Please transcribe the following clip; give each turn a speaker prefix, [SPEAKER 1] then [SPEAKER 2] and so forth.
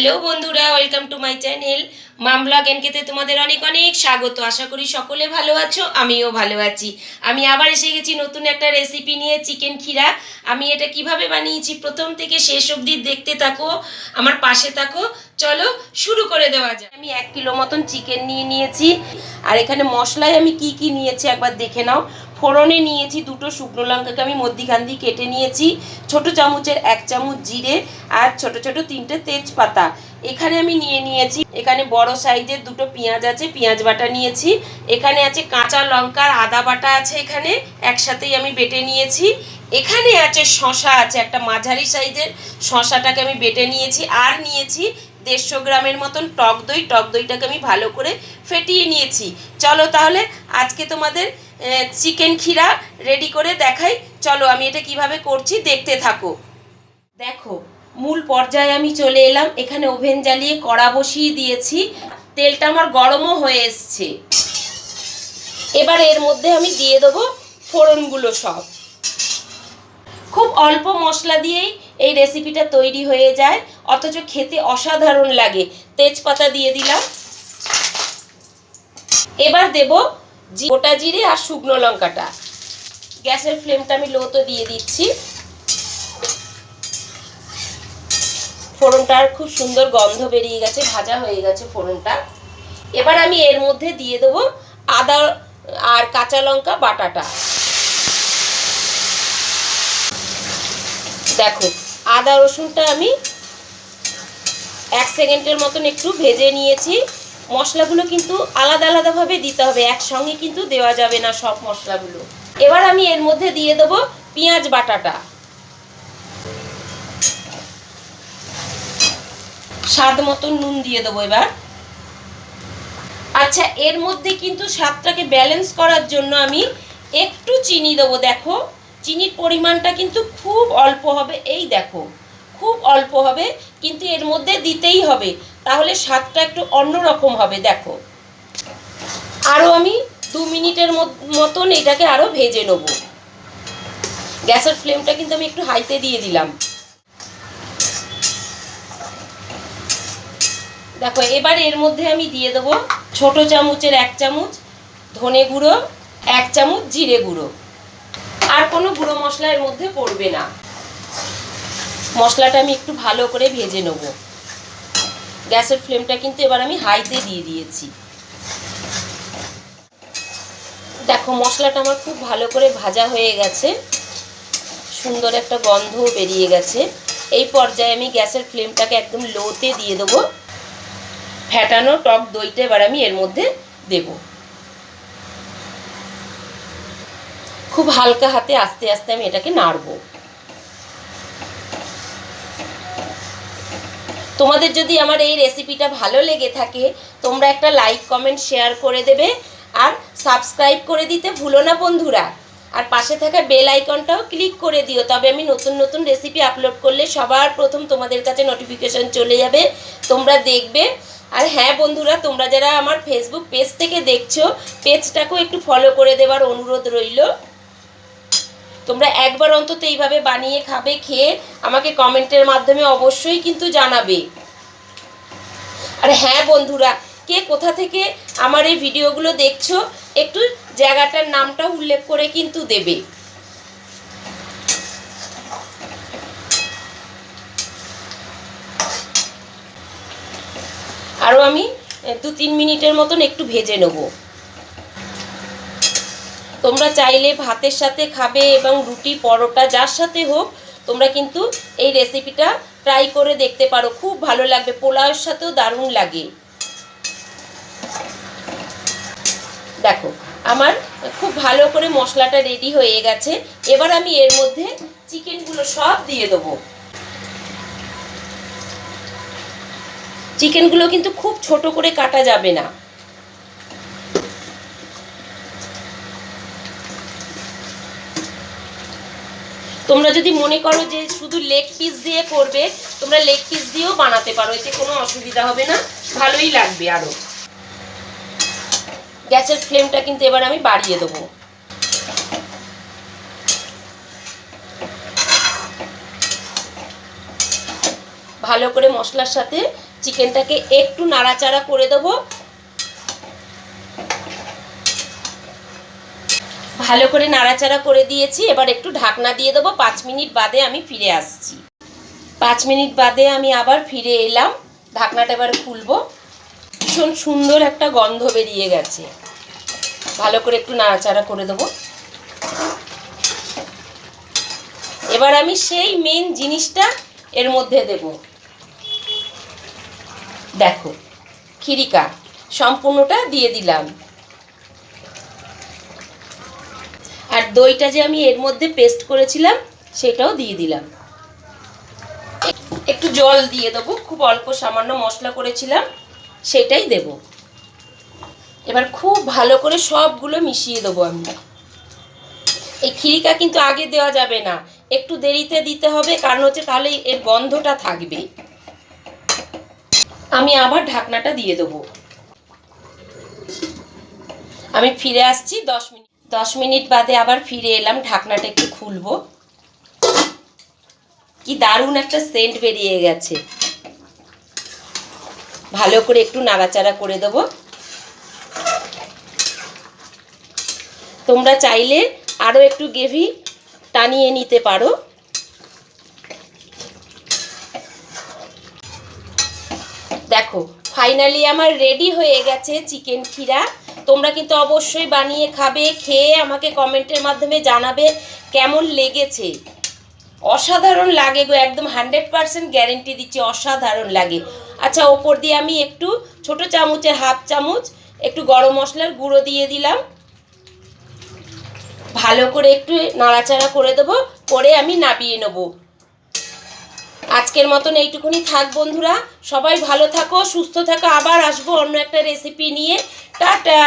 [SPEAKER 1] Hello বন্ধুরা, welcome to my channel mum blog এনকেতে তোমাদের অনেক অনেক স্বাগত। আশা করি সকলে ভালো আছো, আমিও ভালো আছি। আমি আবার এসে গেছি নতুন একটা রেসিপি নিয়ে, চিকেন ক্ষীরা। আমি এটা কিভাবে বানিয়েছি প্রথম থেকে শেষ অবধি দেখতে থাকো, আমার পাশে থাকো। চলো শুরু করে দেওয়া যায়। আমি 1 কিলো মতন চিকেন নিয়ে নিয়েছি। আর এখানে মশলায় আমি কি কি নিয়েছি একবার দেখে নাও। ফোড়নে নিয়েছি 2টো শুকনো লঙ্কাকে আমি মধ্যিখান দিয়ে কেটে নিয়েছি, ছোট চামচের 1 চামচ জিরে, আর ছোট ছোট 3টে তেজপাতা। এখানে আমি নিয়েছি, এখানে বড় সাইজের 2টো পেঁয়াজ আছে, পেঁয়াজ বাটা নিয়েছি। এখানে আছে কাঁচা লঙ্কার আদা বাটা আছে, এখানে একসাথেই আমি বেটে নিয়েছি। এখানে আছে শসা, আছে একটা মাঝারি সাইজের শসাটাকে আমি বেটে নিয়েছি। আর নিয়েছি 150 গ্রামের মতন টক দই। টক দইটাকে আমি ভালো করে ফেটিয়ে নিয়েছি। চলো তাহলে আজকে তোমাদের চিকেন ক্ষীরা রেডি করে দেখাই। চলো আমি এটা কিভাবে করছি দেখতে থাকো। দেখো, মূল পর্যায়ে আমি চলে এলাম। এখানে ওভেন জ্বালিয়ে কড়া বসিয়ে দিয়েছি, তেলটা আমার গরমও হয়ে এসছে। এবার এর মধ্যে আমি দিয়ে দেবো ফোড়নগুলো সব। খুব অল্প মশলা দিয়েই এই রেসিপিটা তৈরি হয়ে যায়, অথচ খেতে অসাধারণ লাগে। তেজপাতা দিয়ে দিলাম। এবার দেব গোটা জিরে আর শুকনো লঙ্কাটা। গ্যাসের ফ্লেমটা আমি লোতে দিয়ে দিচ্ছি। ফোড়নটার খুব সুন্দর গন্ধ বেরিয়ে গেছে, ভাজা হয়ে গেছে ফোড়নটা। এবার আমি এর মধ্যে দিয়ে দেবো আদা আর কাঁচা লঙ্কা বাটাটা। দেখো, আদা রসুনটা আমি 1 সেকেন্ডের মতন একটু ভেজে নিয়েছি। মশলাগুলো কিন্তু আলাদা আলাদাভাবে দিতে হবে, একসঙ্গে কিন্তু দেওয়া যাবে না সব মশলাগুলো। এবার আমি এর মধ্যে দিয়ে দেবো পেঁয়াজ বাটাটা। স্বাদ মতন নুন দিয়ে দেবো এবার। আচ্ছা, এর মধ্যে কিন্তু স্বাদটাকে ব্যালেন্স করার জন্য আমি একটু চিনি দেবো। দেখো, চিনির পরিমাণটা কিন্তু খুব অল্প হবে। এই দেখো, খুব অল্প হবে, কিন্তু এর মধ্যে দিতেই হবে, তাহলে স্বাদটা একটু অন্যরকম হবে। দেখো, আরও আমি 2 মিনিটের মতন এটাকে আরও ভেজে নেব। গ্যাসের ফ্লেমটা কিন্তু আমি একটু হাইতে দিয়ে দিলাম। দেখো, এবার এর মধ্যে আমি দিয়ে দেবো ছোট চামচের 1 চামচ ধনে গুঁড়ো, 1 চামচ জিরে গুঁড়ো। আর কোনো গুঁড়ো মশলা এর মধ্যে পড়বে না। মশলাটা আমি একটু ভালো করে ভেজে নেব। গ্যাসের ফ্লেমটা কিন্তু এবার আমি হাইতে দিয়ে দিয়েছি। দেখো, মশলাটা আমার খুব ভালো করে ভাজা হয়ে গেছে, সুন্দর একটা গন্ধও বেরিয়ে গেছে। এই পর্যায়ে আমি গ্যাসের ফ্লেমটাকে একদম লোতে দিয়ে দেবো। ফেটানো টক দইটা এবার আমি এর মধ্যে দেব। খুব হালকা হাতে আস্তে আস্তে আমি এটাকে নাড়বো। তোমাদের যদি আমার এই রেসিপিটা ভালো লেগে থাকে, তোমরা একটা লাইক কমেন্ট শেয়ার করে দেবে, আর সাবস্ক্রাইব করে দিতে ভুলো না বন্ধুরা। আর পাশে থাকা বেল আইকনটাও ক্লিক করে দিও, তবে আমি নতুন নতুন রেসিপি আপলোড করলে সবার প্রথম তোমাদের কাছে নোটিফিকেশন চলে যাবে, তোমরা দেখবে। আর হ্যাঁ বন্ধুরা, তোমরা যারা আমার ফেসবুক পেজ থেকে দেখছো, পেজটাকেও একটু ফলো করে দেওয়ার অনুরোধ রইল। তোমরা একবার অন্তত এইভাবে বানিয়ে খাবে, খেয়ে আমাকে কমেন্টের মাধ্যমে অবশ্যই কিন্তু জানাবে। আর হ্যাঁ বন্ধুরা, কে কোথা থেকে আমার এই ভিডিওগুলো দেখছো, একটু জায়গাটার নামটা উল্লেখ করে কিন্তু দেবে। আরও আমি 2-3 মিনিটের মতন একটু ভেজে নেব। তোমরা চাইলে ভাতের সাথে খাবে, এবং রুটি পরোটা যার সাথে হোক তোমরা কিন্তু এই রেসিপিটা ট্রাই করে দেখতে পারো, খুব ভালো লাগবে। পোলাওয়ের সাথেও দারুণ লাগে। দেখো, আমার খুব ভালো করে মশলাটা রেডি হয়ে গেছে। এবার আমি এর মধ্যে চিকেনগুলো সব দিয়ে দেবো। চিকেনগুলো কিন্তু খুব ছোট করে কাটা যাবে না। তোমরা যদি মনে করো যে শুধু লেগ পিস দিয়ে করবে, তোমরা লেগ পিস দিয়েও বানাতে পারো, এতে কোনো অসুবিধা হবে না, ভালোই লাগবে। আরও গ্যাসের ফ্লেমটা কিন্তু এবার আমি বাড়িয়ে দেবো। ভালো করে মশলার সাথে চিকেনটাকে একটু নাড়াচাড়া করে দেবো। ভালো করে নাড়াচাড়া করে দিয়েছি, এবার একটু ঢাকনা দিয়ে দেবো। 5 মিনিট বাদে আমি ফিরে আসছি। 5 মিনিট বাদে আমি আবার ফিরে এলাম। ঢাকনাটা এবার খুলবো। ভীষণ সুন্দর একটা গন্ধ বেরিয়ে গেছে। ভালো করে একটু নাড়াচাড়া করে দেবো। এবার আমি সেই মেন জিনিসটা এর মধ্যে দেব। দেখো, খিরিকা সম্পূর্ণটা দিয়ে দিলাম। আর দইটা যে আমি এর মধ্যে পেস্ট করেছিলাম সেটাও দিয়ে দিলাম। একটু জল দিয়ে দেবো, খুব অল্প সামান্য মশলা করেছিলাম সেটাই দেব। এবার খুব ভালো করে সবগুলো মিশিয়ে দেবো আমি। এই খিরিকা কিন্তু আগে দেওয়া যাবে না, একটু দেরিতে দিতে হবে, কারণ হচ্ছে তাহলে এর গন্ধটা থাকবে। আমি আবার ঢাকনাটা দিয়ে দেবো। আমি ফিরে আসছি 10 মিনিট বাদে আবার ফিরে এলাম। ঢাকনাটা একটু খুলবো। কি দারুণ একটা সেন্ট বেরিয়ে গেছে। ভালো করে একটু নাড়াচাড়া করে দেবো। তোমরা চাইলে আরও একটু গ্রেভি টানিয়ে নিতে পারো। দেখো, ফাইনালি আমার রেডি হয়ে গেছে চিকেন ক্ষীরা। তোমরা কিন্তু অবশ্যই বানিয়ে খাবে, খেয়ে আমাকে কমেন্টের মাধ্যমে জানাবে কেমন লেগেছে। অসাধারণ লাগে গো, একদম 100% গ্যারেন্টি দিচ্ছি, অসাধারণ লাগে। আচ্ছা, ওপর দিয়ে আমি একটু ছোট চামচের হাফ চামচ একটু গরম মশলার গুঁড়ো দিয়ে দিলাম। ভালো করে একটু নাড়াচাড়া করে দেবো, করে আমি নামিয়ে নেব। আজকের মতন এইটুকুনি থাক বন্ধুরা। সবাই ভালো থাকো, সুস্থ থাকো। আবার আসবো অন্য একটা রেসিপি নিয়ে। টাটা।